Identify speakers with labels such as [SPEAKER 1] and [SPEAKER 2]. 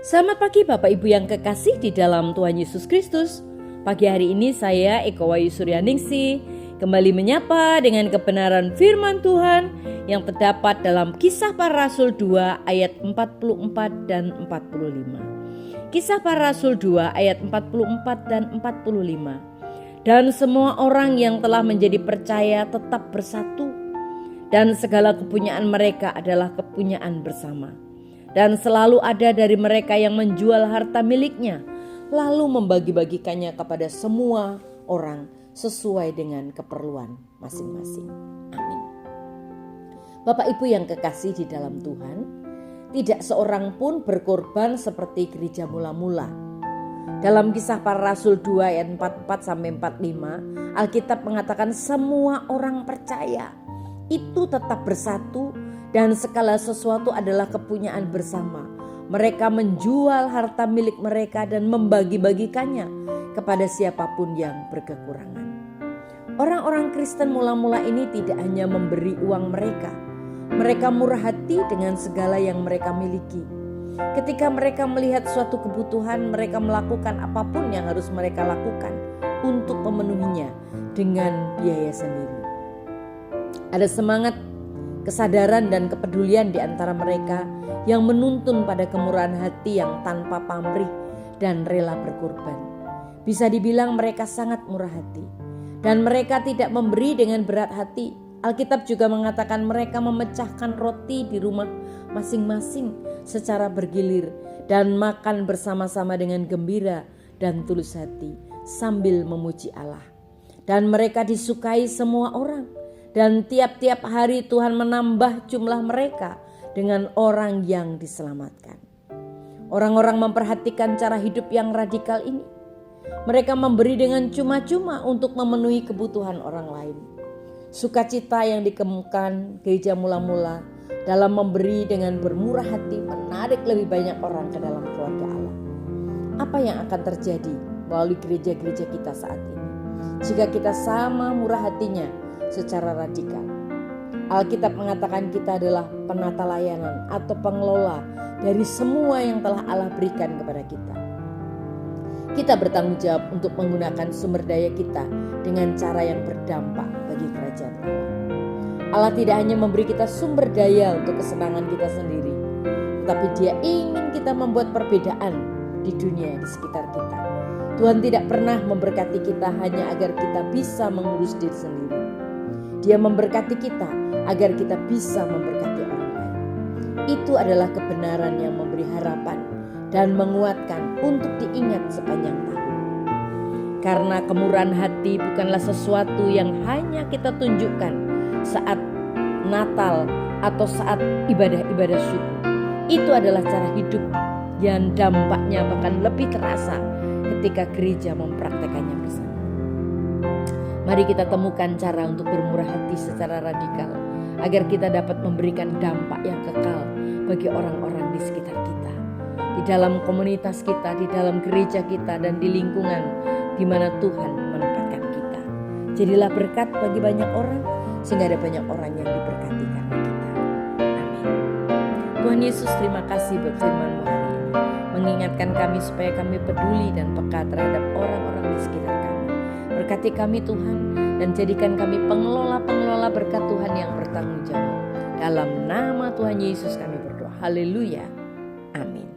[SPEAKER 1] Selamat pagi Bapak Ibu yang kekasih di dalam Tuhan Yesus Kristus. Pagi hari ini saya Eko Wayu Suryaningsih kembali menyapa dengan kebenaran firman Tuhan yang terdapat dalam Kisah Para Rasul 2 ayat 44 dan 45. Kisah Para Rasul 2 ayat 44 dan 45. Dan semua orang yang telah menjadi percaya tetap bersatu, dan segala kepunyaan mereka adalah kepunyaan bersama. Dan selalu ada dari mereka yang menjual harta miliknya, lalu membagi-bagikannya kepada semua orang sesuai dengan keperluan masing-masing. Amin. Bapak Ibu yang kekasih di dalam Tuhan, tidak seorang pun berkorban seperti gereja mula-mula. Dalam Kisah Para Rasul 2 ayat 44 sampai 45, Alkitab mengatakan semua orang percaya itu tetap bersatu dan segala sesuatu adalah kepunyaan bersama. Mereka menjual harta milik mereka dan membagi-bagikannya kepada siapapun yang berkekurangan. Orang-orang Kristen mula-mula ini tidak hanya memberi uang mereka. Mereka murah hati dengan segala yang mereka miliki. Ketika mereka melihat suatu kebutuhan, mereka melakukan apapun yang harus mereka lakukan untuk memenuhinya dengan biaya sendiri. Ada semangat, kesadaran dan kepedulian di antara mereka yang menuntun pada kemurahan hati yang tanpa pamrih dan rela berkorban. Bisa dibilang mereka sangat murah hati dan mereka tidak memberi dengan berat hati. Alkitab juga mengatakan mereka memecahkan roti di rumah masing-masing secara bergilir dan makan bersama-sama dengan gembira dan tulus hati sambil memuji Allah. Dan mereka disukai semua orang. Dan tiap-tiap hari Tuhan menambah jumlah mereka dengan orang yang diselamatkan. Orang-orang memperhatikan cara hidup yang radikal ini. Mereka memberi dengan cuma-cuma untuk memenuhi kebutuhan orang lain. Sukacita yang dikemukakan gereja mula-mula dalam memberi dengan bermurah hati menarik lebih banyak orang ke dalam keluarga Allah. Apa yang akan terjadi melalui gereja-gereja kita saat ini jika kita sama murah hatinya secara radikal? Alkitab mengatakan kita adalah penata layanan atau pengelola dari semua yang telah Allah berikan kepada kita. Kita bertanggung jawab untuk menggunakan sumber daya kita dengan cara yang berdampak bagi kerajaan Allah. Allah tidak hanya memberi kita sumber daya untuk kesenangan kita sendiri, tetapi Dia ingin kita membuat perbedaan di dunia di sekitar kita. Tuhan tidak pernah memberkati kita hanya agar kita bisa mengurus diri sendiri. Dia memberkati kita agar kita bisa memberkati orang lain. Itu adalah kebenaran yang memberi harapan dan menguatkan untuk diingat sepanjang tahun. Karena kemurahan hati bukanlah sesuatu yang hanya kita tunjukkan saat Natal atau saat ibadah-ibadah syukur. Itu adalah cara hidup yang dampaknya bahkan lebih terasa ketika gereja mempraktekannya bersama. Mari kita temukan cara untuk bermurah hati secara radikal agar kita dapat memberikan dampak yang kekal bagi orang-orang di sekitar kita, di dalam komunitas kita, di dalam gereja kita, dan di lingkungan di mana Tuhan menempatkan kita. Jadilah berkat bagi banyak orang sehingga ada banyak orang yang diberkati karena kita. Amin. Tuhan Yesus, terima kasih buat firman-Mu hari ini, mengingatkan kami supaya kami peduli dan peka terhadap orang-orang di sekitar kami. Berkati kami Tuhan dan jadikan kami pengelola-pengelola berkat Tuhan yang bertanggung jawab. Dalam nama Tuhan Yesus kami berdoa. Haleluya. Amin.